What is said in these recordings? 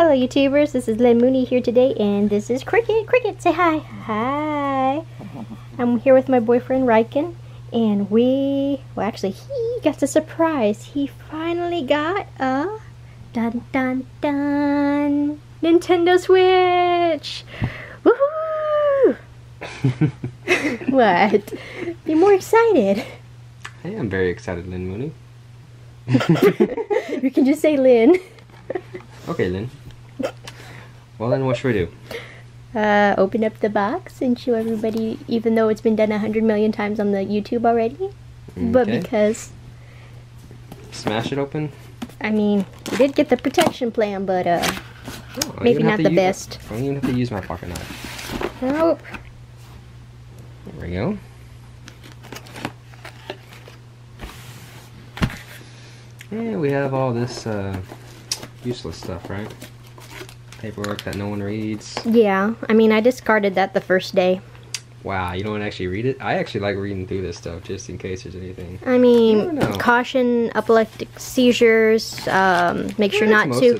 Hello YouTubers, this is Lynn Mooney here today, and this is Cricket. Cricket, say hi. Hi. I'm here with my boyfriend Riken, and he got a surprise. He finally got a dun dun dun Nintendo Switch. Woohoo! What? Be more excited. I am very excited, Lynn Mooney. You can just say Lynn. Okay, Lynn. Well then, what should we do? Open up the box and show everybody, even though it's been done 100 million times on the YouTube already. Okay. But because... Smash it open? I mean, we did get the protection plan, but maybe not the best. I don't even have to use my pocket knife. Nope. There we go. Yeah, we have all this useless stuff, right? Paperwork that no one reads. Yeah, I mean, I discarded that the first day. Wow, you don't actually read it? I actually like reading through this stuff just in case there's anything. I mean, caution epileptic seizures. Make sure not to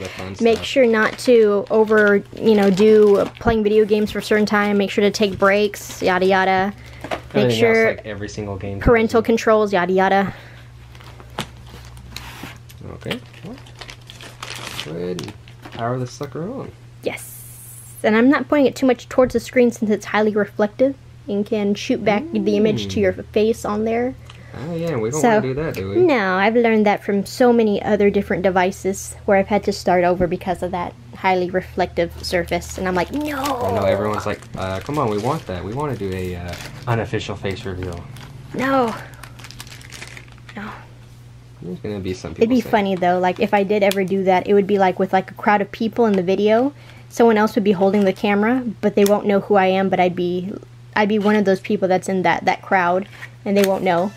do playing video games for a certain time. Make sure to take breaks. Yada yada. Make sure else, like every single game. Parental controls. Yada yada. Okay. Well, go ahead and power this sucker on. Yes. And I'm not pointing it too much towards the screen since it's highly reflective and can shoot back the image to your face on there. Oh yeah, we don't want to do that, do we? No, I've learned that from so many other different devices where I've had to start over because of that highly reflective surface. And I'm like, no. I know everyone's like, come on, we want that. We want to do a unofficial face reveal. No. No. There's gonna be some people. It'd be funny though, like if I did ever do that, it would be like with like a crowd of people in the video. Someone else would be holding the camera, but they won't know who I am, but I'd be one of those people that's in that crowd, and they won't know.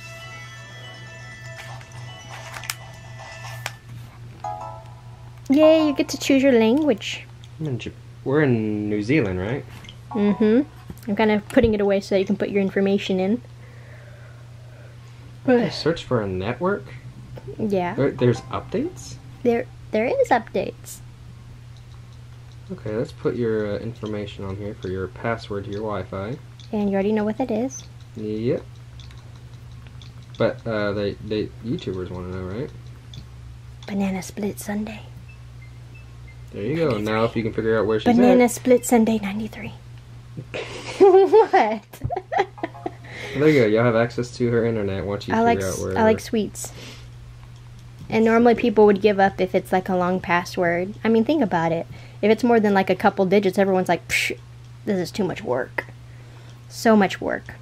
Yay, you get to choose your language. We're in New Zealand, right? Mm-hmm. I'm kind of putting it away so that you can put your information in. Search for a network? Yeah. There's updates? There is updates. Okay, let's put your information on here for your password to your Wi-Fi. And you already know what that is. Yep. But the YouTubers want to know, right? Banana Split Sunday. There you go. Now if you can figure out where she's Banana at. Split Sunday 93. What? There you go. Y'all have access to her internet once you figure out where. I like sweets. And normally people would give up if it's like a long password. I mean, think about it. If it's more than like a couple digits, everyone's like, psh, this is too much work. So much work.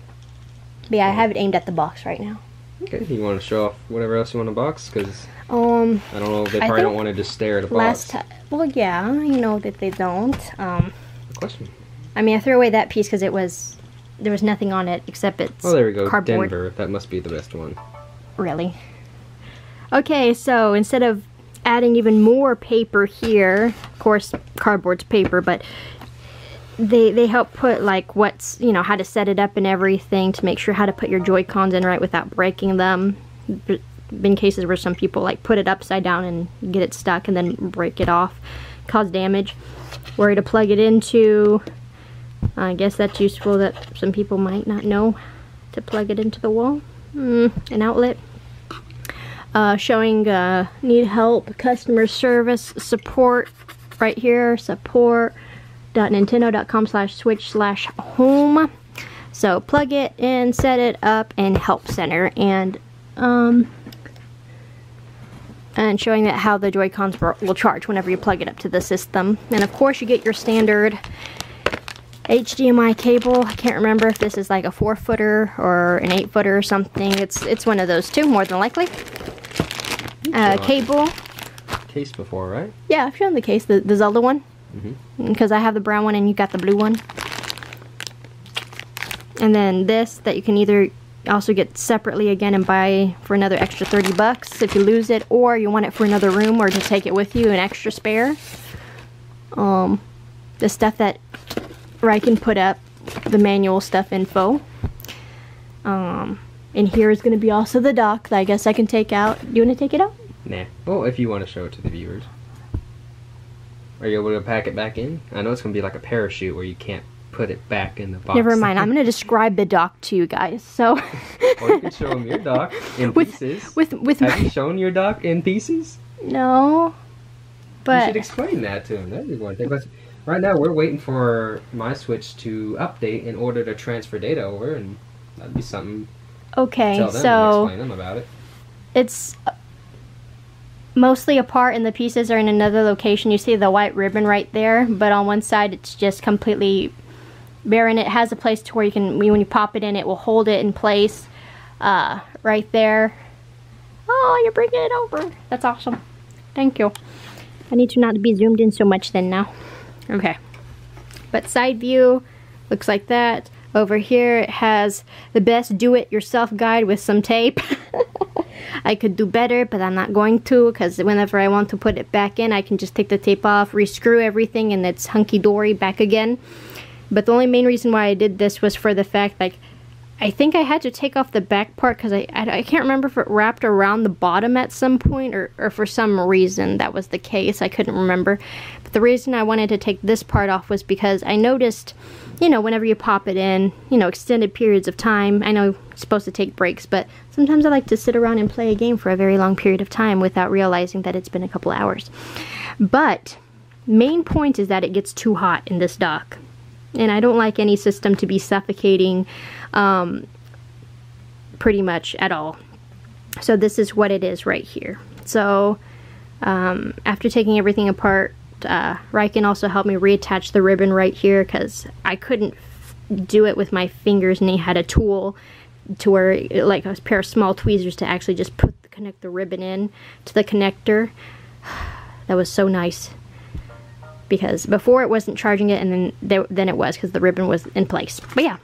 But yeah, I have it aimed at the box right now. Okay, you want to show off whatever else you want in the box? Because I don't know, they probably don't want to just stare at a box. Well, yeah, I know that they don't. Good question. I mean, I threw away that piece because there was nothing on it except it's Oh, there we go. cardboard. Denver. That must be the best one. Really? Okay, so instead of adding even more paper here, of course cardboard's paper, but they help put like how to set it up and everything to make sure how to put your Joy-Cons in right without breaking them. Been cases where some people like put it upside down and get it stuck and then break it off, cause damage. Where to plug it into. I guess that's useful that some people might not know to plug it into the wall. An outlet. Showing need help, customer service, support right here, support.nintendo.com/switch/home. So plug it in, set it up, and help center, and showing that how the Joy-Cons will charge whenever you plug it up to the system. And of course you get your standard HDMI cable. I can't remember if this is like a 4-footer or an 8-footer or something. It's one of those two, more than likely. Cable. Case before, right? Yeah, I've shown the case, the Zelda one. Because I have the brown one and you got the blue one. And then this that you can either also get separately again and buy for another extra 30 bucks if you lose it, or you want it for another room or to take it with you, an extra spare. The stuff that Riken put up, the manual stuff info. And here is going to be also the dock that I guess I can take out. Do you want to take it out? Nah. Well, if you want to show it to the viewers. Are you able to pack it back in? I know it's going to be like a parachute where you can't put it back in the box. Never mind. I'm going to describe the dock to you guys. So, or you can show them your dock in pieces. Have you shown your dock in pieces? No. But you should explain that to them. That'd be one thing. But right now, we're waiting for my Switch to update in order to transfer data over, and that'd be something. Okay, to tell them so and explain them about it. It's mostly apart, and the pieces are in another location. You see the white ribbon right there, but on one side, it's just completely bare, and it has a place to where you can, when you pop it in, it will hold it in place right there. Oh, you're bringing it over. That's awesome. Thank you. I need to not be zoomed in so much then now. Okay. But side view looks like that. Over here it has the best do-it-yourself guide with some tape. I could do better, but I'm not going to, because whenever I want to put it back in, I can just take the tape off, re-screw everything, and it's hunky-dory back again. But the only main reason why I did this was for the fact, like, I think I had to take off the back part because I can't remember if it wrapped around the bottom at some point or for some reason that was the case. I couldn't remember. But the reason I wanted to take this part off was because I noticed, you know, whenever you pop it in, you know, extended periods of time, I know you're supposed to take breaks, but sometimes I like to sit around and play a game for a very long period of time without realizing that it's been a couple hours. But main point is that it gets too hot in this dock. And I don't like any system to be suffocating pretty much at all. So this is what it is right here. So after taking everything apart, Riken also helped me reattach the ribbon right here because I couldn't do it with my fingers, and he had a tool to where, like a pair of small tweezers to actually just connect the ribbon in to the connector. That was so nice. Because before it wasn't charging it, and then it was, because the ribbon was in place. But yeah,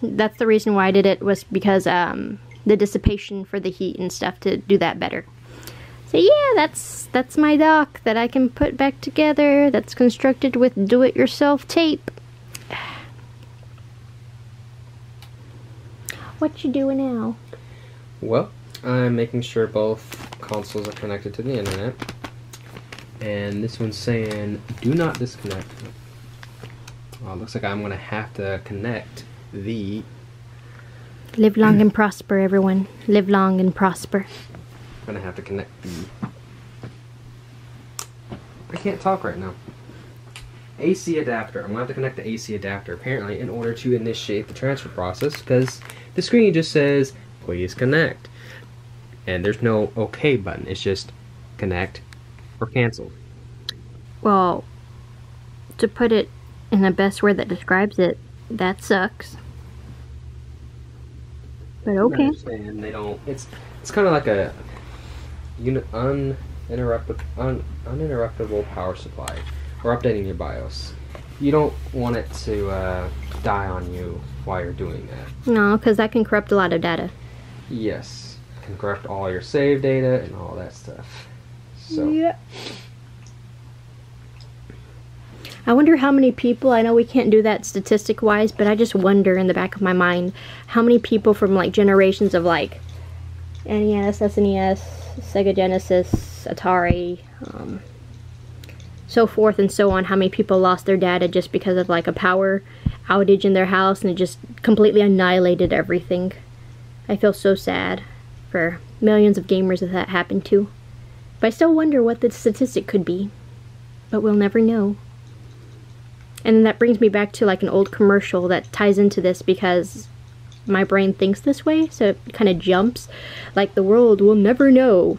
that's the reason why I did it, was because the dissipation for the heat and stuff to do that better. So yeah, that's my dock that I can put back together. That's constructed with do-it-yourself tape. What you doing now? Well, I'm making sure both consoles are connected to the internet. And this one's saying, do not disconnect. Well, it looks like I'm going to have to connect the... Live long and prosper, everyone. Live long and prosper. I'm going to have to connect the... I can't talk right now. AC adapter. I'm going to have to connect the AC adapter, apparently, in order to initiate the transfer process, because the screen just says, please connect. And there's no OK button. It's just connect or cancel. Well, to put it in the best word that describes it, that sucks. But okay. I understand. They don't. It's kind of like a uninterruptible power supply, or updating your BIOS. You don't want it to die on you while you're doing that. No, because that can corrupt a lot of data. Yes, it can corrupt all your save data and all that stuff. So. Yeah. I wonder how many people, I know we can't do that statistic-wise, but I just wonder in the back of my mind how many people from like generations of like NES, SNES, Sega Genesis, Atari, so forth and so on, how many people lost their data just because of like a power outage in their house and it just completely annihilated everything. I feel so sad for millions of gamers that happened to. But I still wonder what the statistic could be. But we'll never know. And that brings me back to like an old commercial that ties into this because my brain thinks this way, so it kind of jumps. Like, the world will never know.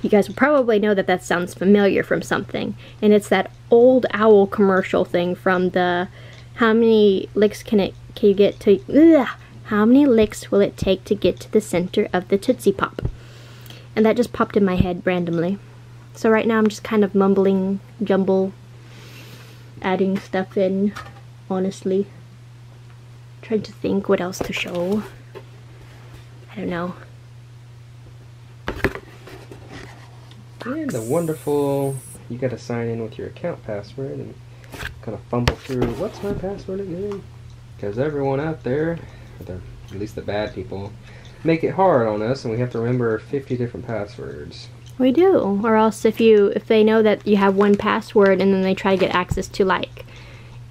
You guys will probably know that that sounds familiar from something. And it's that old owl commercial thing from the how many licks can you get to... How many licks will it take to get to the center of the Tootsie Pop? And that just popped in my head randomly. So right now I'm just kind of mumbling, jumble, adding stuff in, honestly. Trying to think what else to show. I don't know. And the wonderful, you gotta sign in with your account password and kind of fumble through, what's my password again? Because everyone out there, at least the bad people, make it hard on us and we have to remember 50 different passwords. We do. Or else if they know that you have one password and then they try to get access to, like,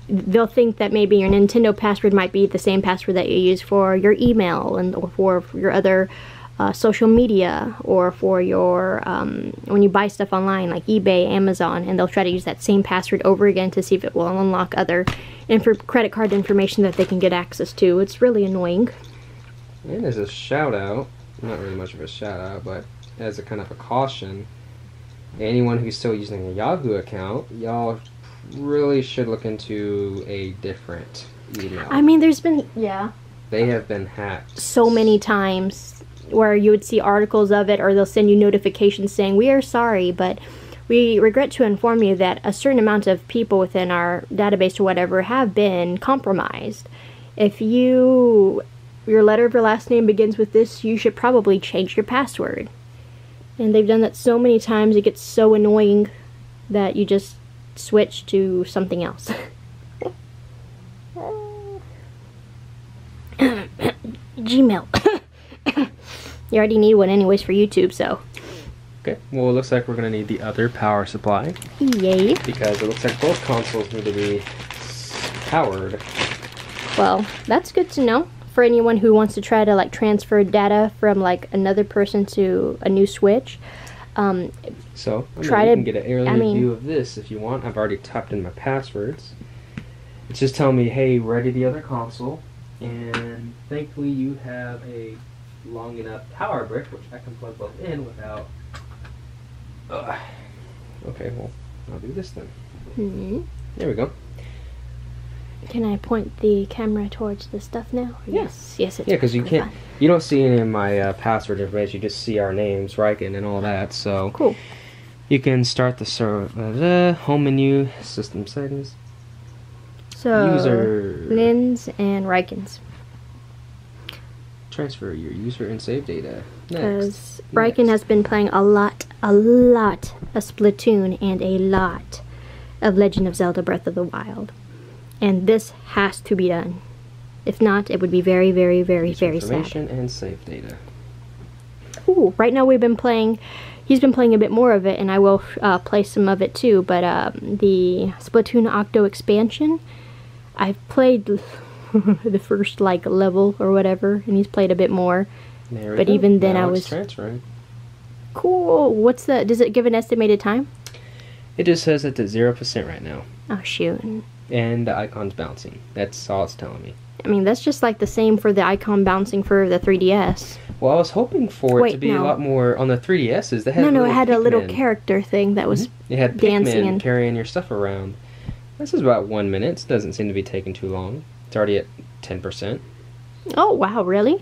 they'll think that maybe your Nintendo password might be the same password that you use for your email and or for your other social media, or for your when you buy stuff online like eBay, Amazon, and they'll try to use that same password over again to see if it will unlock other credit card information that they can get access to. It's really annoying. And as a shout out, not really much of a shout out, but as a kind of a caution, anyone who's still using a Yahoo account, y'all really should look into a different email. I mean, there's been, yeah, they have been hacked so many times where you would see articles of it, or they'll send you notifications saying, we are sorry, but we regret to inform you that a certain amount of people within our database or whatever have been compromised. If your letter of your last name begins with this, you should probably change your password. And they've done that so many times, it gets so annoying that you just switch to something else. Gmail. You already need one anyways for YouTube, so. Okay, well, it looks like we're going to need the other power supply. Yay. Because it looks like both consoles need to be powered. Well, that's good to know for anyone who wants to try to, like, transfer data from, like, another person to a new Switch. So, you can get an early view of this if you want. I've already typed in my passwords. It's just telling me, hey, ready the other console. And thankfully you have a long enough power brick, which I can plug both in without... Okay, well, I'll do this then. Mm-hmm. There we go. Can I point the camera towards the stuff now? Yes. Yes, it's because you really can't... You don't see any of my password information. You just see our names, Riken, and all that. So cool. You can start the server, home menu, system settings. So user, Lynn's and Riken's. Transfer your user and save data. Because Riken has been playing a lot of Splatoon and a lot of Legend of Zelda Breath of the Wild. And this has to be done. If not, it would be very, very, very, very sad. Information and save data. Ooh, right now we've been playing, he's been playing a bit more of it, and I will play some of it too, but the Splatoon Octo expansion, I've played the first, like, level or whatever, and he's played a bit more. There we but go. even then now I was transferring. Cool. What's the, does it give an estimated time? It just says it's at 0% right now. Oh, shoot. And the icon's bouncing. That's all it's telling me. I mean, that's just like the same for the icon bouncing for the 3DS. Well, I was hoping for it to be a lot more on the 3DSs. They had no, it had Pikmin. a little character thing that was It had dancing Pikmin and carrying your stuff around. This is about 1 minute. It doesn't seem to be taking too long. It's already at 10%. Oh, wow, really?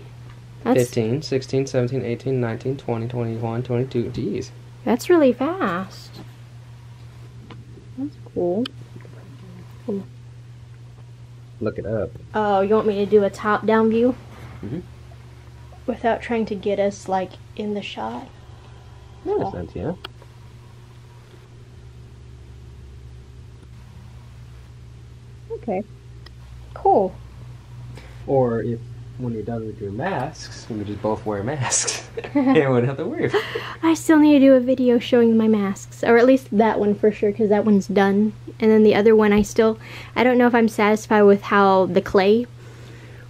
That's 15, 16, 17, 18, 19, 20, 21, 22. Jeez. That's really fast. That's cool. Look it up. Oh, you want me to do a top-down view? Mm-hmm. Without trying to get us, like, in the shot? No. Sense, yeah. Okay. Cool. Or if, when you're done with your masks, we would just both wear masks. And we wouldn't have to worry about it. I still need to do a video showing my masks. Or at least that one for sure, because that one's done. And then the other one, I don't know if I'm satisfied with how the clay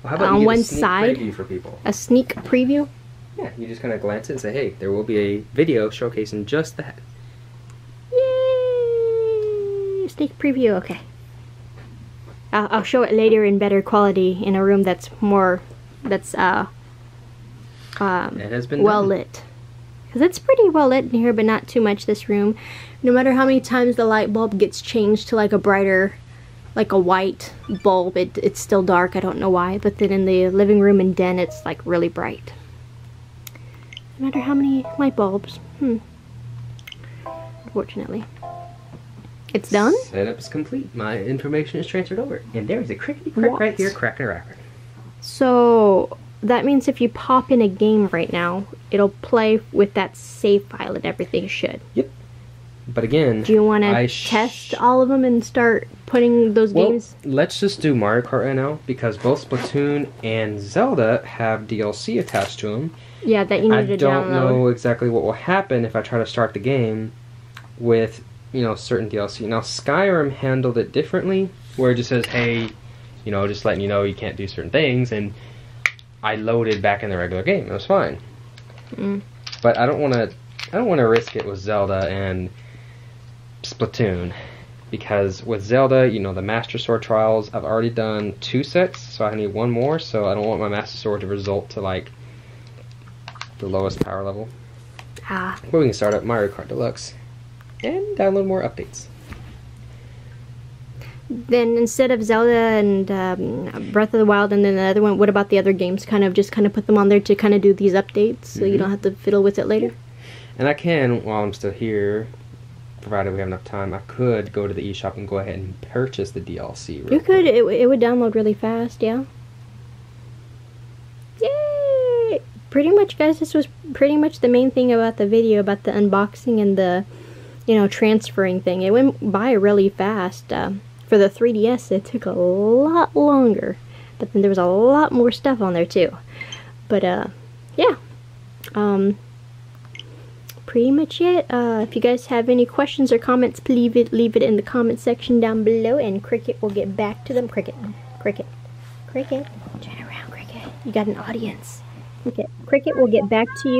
Well, how about on you get one a sneak side. preview for people? A sneak preview? Yeah, you just kind of glance it and say, hey, there will be a video showcasing just that. Yay! Sneak preview, okay. I'll show it later in better quality in a room that's more, it has been well done. lit. Because it's pretty well lit in here, but not too much this room. No matter how many times the light bulb gets changed to like a brighter, like a white bulb, it's still dark. I don't know why. But then in the living room and den, it's like really bright. No matter how many light bulbs. Unfortunately. It's done? Setup is complete. My information is transferred over. And there's a crickety crack right here, cracking a racker. So that means if you pop in a game right now, it'll play with that save file and everything should. Yep. But again, do you want to test all of them and start putting those games? Let's just do Mario Kart right now, because both Splatoon and Zelda have DLC attached to them. Yeah, that you need to download. I don't know exactly what will happen if I try to start the game with, you know, certain DLC. Now, Skyrim handled it differently, where it just says, hey, you know, just letting you know you can't do certain things, and I loaded back in the regular game. It was fine. But I don't want to risk it with Zelda and Splatoon, because with Zelda, you know, the Master Sword trials, I've already done 2 sets, so I need 1 more, so I don't want my Master Sword to result to, like, the lowest power level. But we can start up Mario Kart Deluxe and download more updates. Then instead of Zelda and Breath of the Wild and then the other one, what about the other games? Kind of put them on there to kind of do these updates, so you don't have to fiddle with it later. And I can, while I'm still here, provided we have enough time, I could go to the eShop and go ahead and purchase the DLC. You could. It would download really fast. Yeah. Yay! Pretty much, guys. This was pretty much the main thing about the video, about the unboxing and the, you know, transferring thing. It went by really fast. For the 3DS, it took a lot longer, but then there was a lot more stuff on there too. But yeah, pretty much it. If you guys have any questions or comments, please leave it in the comment section down below, and Cricket will get back to them. Cricket, Cricket, Cricket, turn around, Cricket. You got an audience. Okay, Cricket will get back to you.